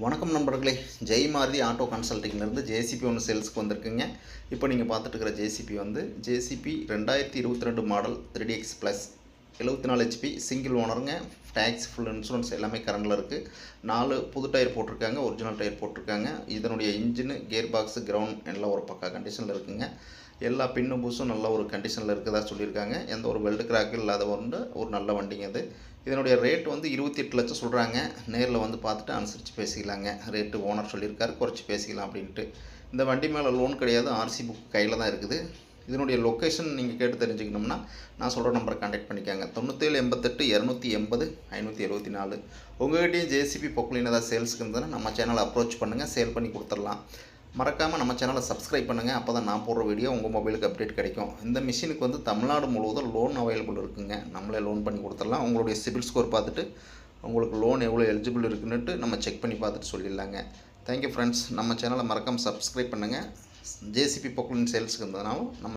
வணக்கம் நண்பர்களே, ஜெய் மாருதி ஆட்டோ கன்சல்டிங்லேருந்து ஜேசிபி ஒன்று சேல்ஸுக்கு வந்திருக்குங்க. இப்போ நீங்கள் பார்த்துட்டு இருக்கிற ஜேசிபி வந்து JCB 2022 model 3DX plus 74 HP single ஓனருங்க. டேக்ஸ் ஃபுல் இன்சூரன்ஸ் எல்லாமே கரண்டில் இருக்குது. 4 புது டயர் போட்டிருக்காங்க, ஒரிஜினல் டயர் போட்டிருக்காங்க. இதனுடைய இன்ஜினு, கியர் பாக்ஸு, கிரவுண்ட் எல்லாம் ஒரு பக்கா கண்டிஷனில் இருக்குங்க. எல்லா பின்னும் பூஸும் நல்ல ஒரு கண்டிஷனில் இருக்குதா சொல்லியிருக்காங்க. எந்த ஒரு வெல்டு கிராக்கு இல்லாத ஒரு நல்ல வண்டிங்க அது. இதனுடைய ரேட் வந்து 28 லட்சம் சொல்கிறாங்க. நேரில் வந்து பார்த்துட்டு அனுசரித்து பேசிக்கலாங்க. ரேட்டு ஓனர் சொல்லியிருக்காரு, குறைச்சி பேசிக்கலாம் அப்படின்ட்டு. இந்த வண்டி மேலே லோன் கிடையாது, ஆர்சி புக் கையில் தான் இருக்குது. இதனுடைய லொக்கேஷன் நீங்கள் கேட்டு தெரிஞ்சுக்கணும்னா நான் சொல்கிற நம்பரை கான்டாக்ட் பண்ணிக்காங்க. 97 88 280 574. உங்கள்கிட்டையும் ஜேசிபி பொக்லின் ஏதாவது சேல்ஸுக்கு இருந்ததுன்னா நம்ம சேனலை அப்ரோச் பண்ணுங்கள், சேல் பண்ணி கொடுத்துடலாம். மறக்காமல் நம்ம சேனலை சப்ஸ்கிரைப் பண்ணுங்கள். அப்போ தான் நான் போடுற வீடியோ உங்கள் மொபைலுக்கு அப்டேட் கிடைக்கும். இந்த மிஷினுக்கு வந்து தமிழ்நாடு முழுவதும் லோன் அவைலபிள் இருக்குங்க. நம்மளே லோன் பண்ணி கொடுத்துடலாம். உங்களுடைய சிபில் ஸ்கோர் பார்த்துட்டு உங்களுக்கு லோன் எவ்வளோ எலிஜிபிள் இருக்குன்னுட்டு நம்ம செக் பண்ணி பார்த்துட்டு சொல்லிடலாங்க. Thank you friends. நம்ம சேனலை மறக்காமல் சப்ஸ்கிரைப் பண்ணுங்கள். ஜேசிபி பொக்லின் சேல்ஸுக்கு இருந்ததுனாலும் நம்ம